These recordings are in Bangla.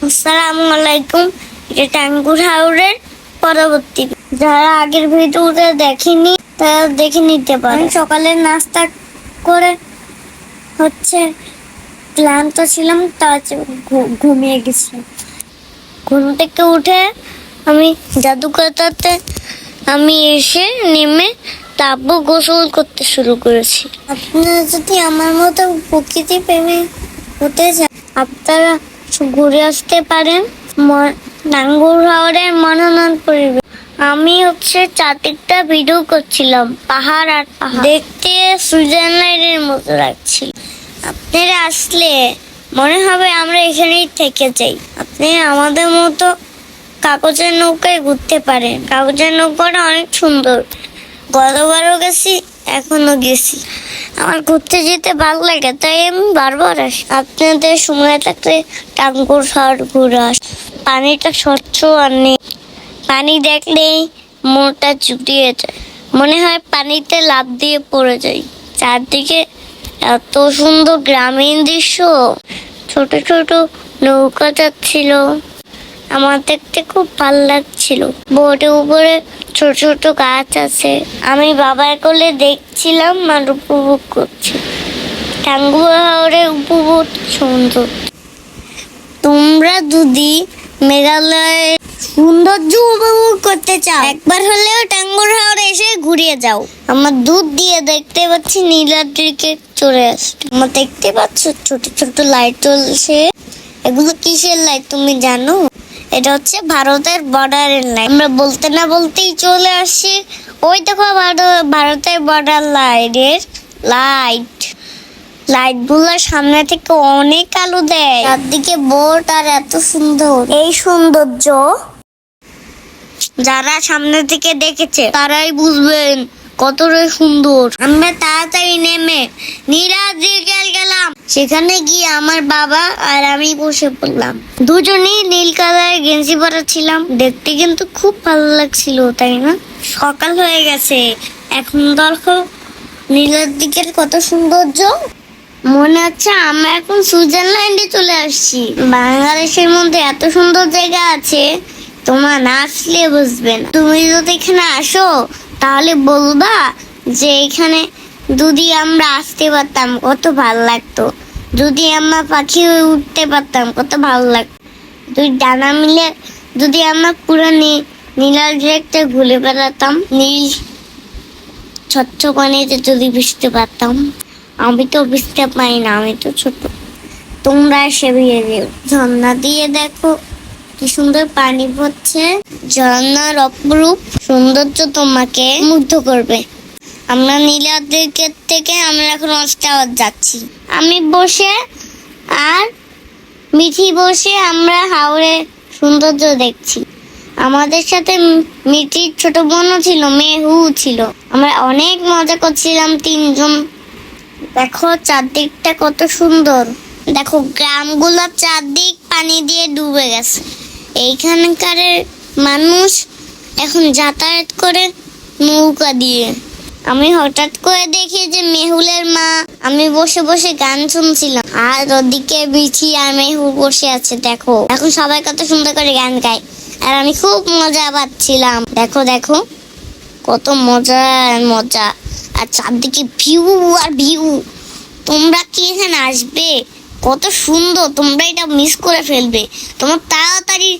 আসসালামু আলাইকুম। এটা টাঙ্গুর হাওরের পরবর্তী, যারা আগের ভিডিওটা দেখেনি তারা দেখে নিতে পারে। সকালে নাস্তা করে ক্লান্ত ছিলাম, ঘুমিয়ে গেছিলাম। ঘুম থেকে উঠে আমি জাদুঘরটাতে এসে নেমে তারপর গোসল করতে শুরু করেছি। আপনারা যদি আমার মতো প্রকৃতি প্রেমী হতে চান, আপনারা ঘুরে আসতে পারেন টাঙ্গুর হাওরের মনোনয়ন পরিবেশ। আমি চারদিকটা ভিডিও করছিলাম, পাহাড় আর পাহাড় দেখতে সুইজারল্যান্ডের মতো লাগছিল। আপনারা আসলে মনে হবে আমরা এখানেই থেকে যাই। আপনি আমাদের মতো কাগজের নৌকায় ঘুরতে পারেন। কাগজের নৌকাটা অনেক সুন্দর, গতবারও গেছি, এখনো গেছি। আমার ঘুরতে যেতে ভালো লাগে, তাই আমি বারবার আসি। আপনাদের সময় থাকলে টাঙ্গুর হাওর ঘুরে আস। পানিটা স্বচ্ছ আর নেই, পানি দেখলেই মনটা জুড়িয়ে যায়, মনে হয় পানিতে লাফ দিয়ে পড়ে যাই। চারদিকে এত সুন্দর গ্রামীণ দৃশ্য, ছোট ছোট নৌকা যাচ্ছিল, আমার দেখতে খুব ভালো লাগছিল। বোটের উপরে ছোট ছোট গাছ আছে, আমি বাবার কোলে দেখছিলাম আর উপভোগ করছি। টাঙ্গুর হাওরের উপভোগ সুন্দর। তোমরা যদি মেঘালয়ের সৌন্দর্য উপভোগ করতে চাও, একবার হলেও টাঙ্গুর হাওরে এসে ঘুরিয়ে যাও। আমার দুধ দিয়ে দেখতে পাচ্ছি নীলাদ্রিকে চলে আসছে। আমার দেখতে পাচ্ছ ছোট ছোট লাইট জ্বলছে। এগুলো কিসের লাইট তুমি জানো? এটা ভারতের বর্ডারের লাইট। আমরা বলতে না বলতেই চলে আসছি। ওই দেখো ভারতের বর্ডার লাইট গুলো সামনে থেকে অনেক আলো দেয়। চারদিকে বোট আর এত সুন্দর। এই সৌন্দর্য যারা সামনে থেকে দেখেছে তারাই বুঝবেন কতটাই সুন্দর। আমরা তাড়াতাড়ি নেমে নীলাদ্রি গেলাম। সেখানে গিয়ে আমার বাবা আর আমি বসে পড়লাম। দুজনেই নীল কালারের গেঞ্জি পরা ছিলাম, দেখতে কিন্তু খুব ভালো লাগছিল, তাই না? সকাল হয়ে গেছে, এখন দেখো নীলাদ্রির কত সৌন্দর্য। মনে হচ্ছে আমরা এখন সুইজারল্যান্ডে চলে আসছি। বাংলাদেশের মধ্যে এত সুন্দর জায়গা আছে, তোমার না আসলে বুঝবে না। তুমি যদি এখানে আসো তাহলে বলবা যে এখানে যদি আমরা আসতে পারতাম কত ভালো লাগতো, যদি আমরা পাখি হয়ে উঠতে পারতাম কত ভালো লাগতো, দুই ডানা মিলে যদি আমরা পুরো নীলাদ্রিতে ঘুরে বেড়াতাম, নীল স্বচ্ছ পানিতে যদি ভিজতে পারতাম। আমি তো ভিজতে পারি না, আমি তো ছোট। তোমরা এসে ভিজে যেও। ঝর্ণা দিয়ে দেখো কি সুন্দর পানি পড়ছে। ঝর্ণার অপরূপ সৌন্দর্য তোমাকে মুগ্ধ করবে। আমরা নীলাদ্রির থেকে আমরা এখন অস্টাওয়ার যাচ্ছি। আমি বসে আর মিঠি বসে আমরা হাওরের সৌন্দর্য দেখছি। আমাদের সাথে মিঠির ছোট বোনও ছিল, মেহু ছিল। আমরা অনেক মজা করছিলাম তিনজন। দেখো চারদিকটা কত সুন্দর। দেখো গ্রামগুলো চারদিক পানি দিয়ে ডুবে গেছে। এইখানকার মানুষ এখন যাতায়াত করে নৌকা দিয়ে। আমি হঠাৎ করে দেখি যে মেহুলের মা, আমি বসে বসে গান শুনছিলাম, আর ওদিকে মিঠি আর মেহু বসে আছে। দেখো এখন সবাই কত সুন্দর করে গান গায়, আর আমি খুব মজা পাচ্ছিলাম। দেখো দেখো কত মজা মজা, আর চারদিকে ভিউ আর ভিউ। তোমরা কি এখানে আসবে? কত সুন্দর, তোমরা এটা মিস করে ফেলবে। তোমার তাড়াতাড়ি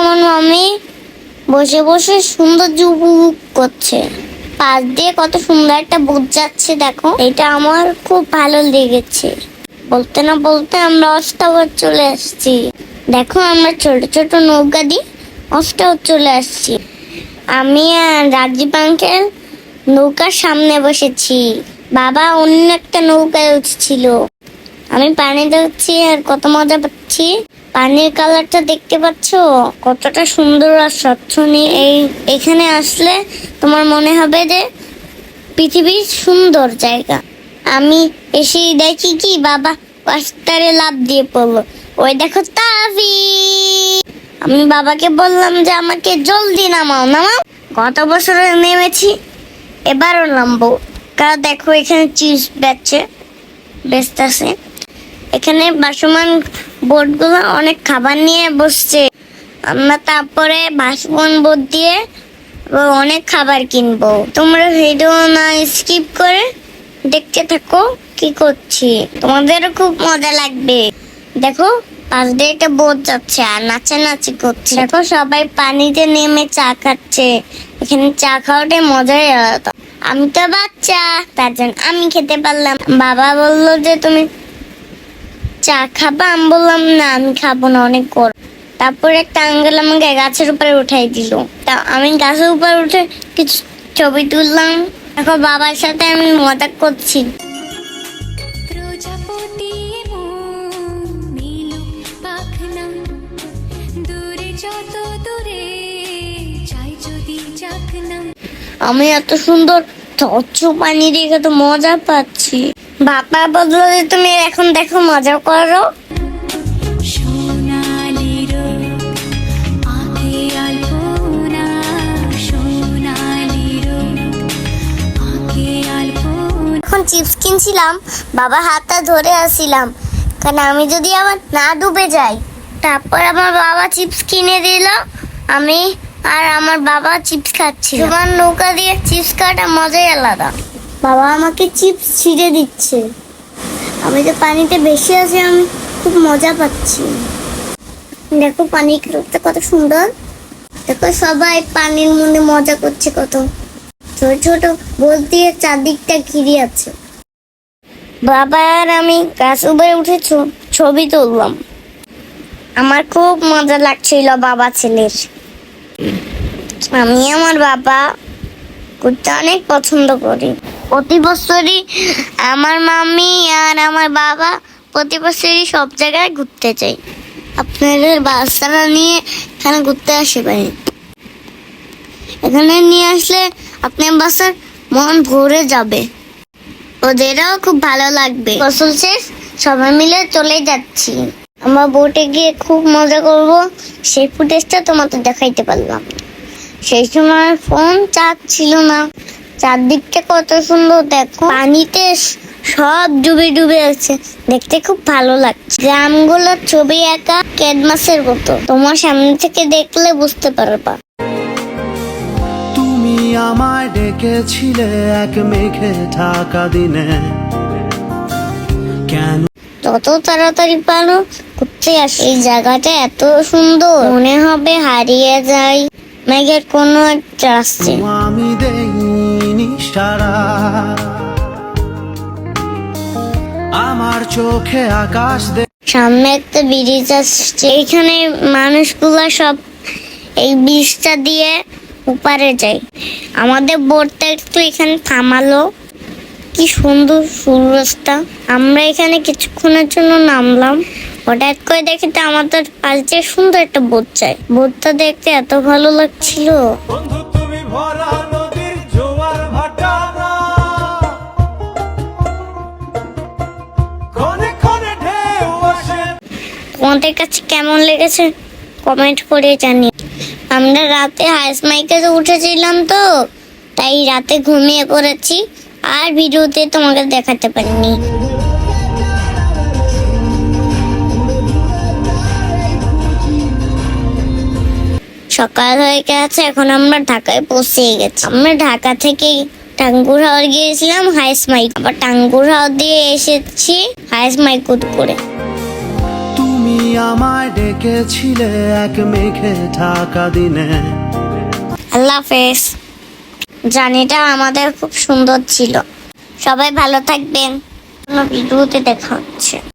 আমার মামি বসে বসে সৌন্দর্য উপভোগ করছে। পাশ দিয়ে কত সুন্দর একটা বোট যাচ্ছে দেখো, এটা আমার খুব ভালো লেগেছে। বলতে না বলতে আমরা অষ্টাগর চলে আসছি। দেখো আমরা ছোট ছোট নৌকা দিয়ে অষ্টাগর চলে আসছি। আমি আর রাজীব আঙ্কেল নৌকার সামনে বসেছি, বাবা অন্য একটা নৌকায় উঠছিল। আমি পানিতে উঠছি আর কত মজা পাচ্ছি। পানির কালারটা দেখতে পাচ্ছো কতটা সুন্দর আর স্বচ্ছ। এখানে আসলে তোমার মনে হবে যে পৃথিবীর সুন্দর জায়গা। আমি এসে দেখি কি বাবা পাশটারে লাফ দিয়ে পড়লো। ওই দেখো তাফি। আমি বাবাকে বললাম যে আমাকে জলদি নামাও নামাও। গত বছরে নেমেছি, এবারও নামবো। কারণ দেখো এখানে চিপস বেচতেছে। এখানে ভাসমান বোটগুলো অনেক খাবার নিয়ে বসছে। আমরা তারপরে ভাসমান বোট দিয়ে অনেক খাবার কিনবো। তোমরা ভিডিও না স্কিপ করে দেখতে থাকো কি করছি, তোমাদেরও খুব মজা লাগবে। দেখো পাশ দিয়ে একটা বোট যাচ্ছে আর নাচানাচি করছে। দেখো সবাই পানিতে নেমে চা খাচ্ছে। এখানে চা খাওয়াটাই মজাই আলাদা। আমি তো বাচ্চা, তার জন্য আমি খেতে পারলাম। বাবা বললো যে তুমি চা খাবা, আমি বললাম না আমি খাবো না, অনেক গরম। তারপরে একটা আঙ্কেল আমাকে গাছের উপরে উঠাই দিল। তা আমি গাছের উপর উঠে কিছু ছবি তুললাম। দেখো বাবার সাথে আমি মজা করছি। আমি এত সুন্দর স্বচ্ছ পানি দেখে তো মজা পাচ্ছি। বাবা বললো যে তুমি এখন দেখো মজা করো। এখন চিপস কিনছিলাম, বাবা হাতটা ধরে আসছিলাম কারণ আমি যদি আবার না ডুবে যাই। তারপর আমার বাবা চিপস কিনে দিল, আমি আর আমার বাবা চিপস খাচ্ছি। তোমার নৌকা দিয়ে চিপস খাওয়াটা মজাই আলাদা। বাবা আমাকে চিপস ছিঁড়ে দিচ্ছে, আমি তো পানিতে ভেসে আছি, আমি খুব মজা পাচ্ছি। দেখো পানির রূপটা কত সুন্দর। দেখো সবাই পানির মধ্যে মজা করছে, কত ছোট ছোট বোট দিয়ে চারদিকটা ঘিরে আছে। বাবা আর আমি গাছ উপরে উঠে ছবি তুললাম। আমার খুব মজা লাগছিল বাবা ছেলের। আমি আমার বাবা ঘুরতে অনেক পছন্দ করি। প্রতি বছরই আমার মাম্মি আর আমার বাবা প্রতি বছরই সব জায়গায় ঘুরতে যাই। আপনাদের বাচ্চারা নিয়ে এখানে ঘুরতে আসে পারে, এখানে নিয়ে আসলে আপনার বাচ্চার মন ভরে যাবে, ওদেরও খুব ভালো লাগবে। গোসল শেষ সবাই মিলে চলে যাচ্ছি। আমরা বোটে গিয়ে খুব মজা করব, সেই ফুটেজটা তোমাদের দেখাইতে পারলাম। সেই সময় ফোন চার্জ ছিল না। চারদিকটা কত সুন্দর দেখো, পানিতে সব ডুবে ডুবে আছে, দেখতে খুব ভালো লাগছে। গ্রামগুলোর ছবি আঁকা ক্যানভাসের মতো, তোমার সামনে থেকে দেখলে বুঝতে পারবা। তুমি আমায় ডেকেছিলে এক মেঘে ঢাকা দিনে, কেন যত তাড়াতাড়ি পারো ঘুরতে আসো। এই জায়গাটা এত সুন্দর, মনে হবে হারিয়ে যাই মেঘের কোনো একটা আসছে। আমি দেইনি সারা, আমার চোখে আকাশ সামনে একটা ব্রিজ আসছে, এখানে মানুষগুলা সব এই ব্রিজটা দিয়ে উপারে যায়। আমাদের বোটটা একটু এখানে থামালো, কি সুন্দর সূর্যটা। আমরা এখানে কিছুক্ষণের জন্য নামলাম, হঠাৎ করে দেখি তো আমাদের পাশ দিয়ে সুন্দর একটা বোট যায়। বোটটা দেখতে এত ভালো লাগছিল। তোমাদের কাছে কেমন লেগেছে কমেন্ট করে জানি। আমরা রাতে হাইস মাইকে উঠেছিলাম তো, তাই রাতে ঘুমিয়ে পড়েছি আর ভিডিওতে তোমাকে দেখাতে পারিনি। সকাল হয়ে গেছে, এখন আমরা ঢাকায় পৌঁছে গেছি। আমরা ঢাকা থেকে টাঙ্গুর হাওর গিয়েছিলাম হাইস মাইক, আবার টাঙ্গুর হাওর দিয়ে এসেছি হাইস মাইক করে। তুমি আমায় ডেকেছিলে এক মেঘে ঢাকা দিনে। আল্লাহ হাফেজ। জার্নিটা আমাদের খুব সুন্দর ছিল। সবাই ভালো থাকবেন। ভিডিওতে দেখা হচ্ছে।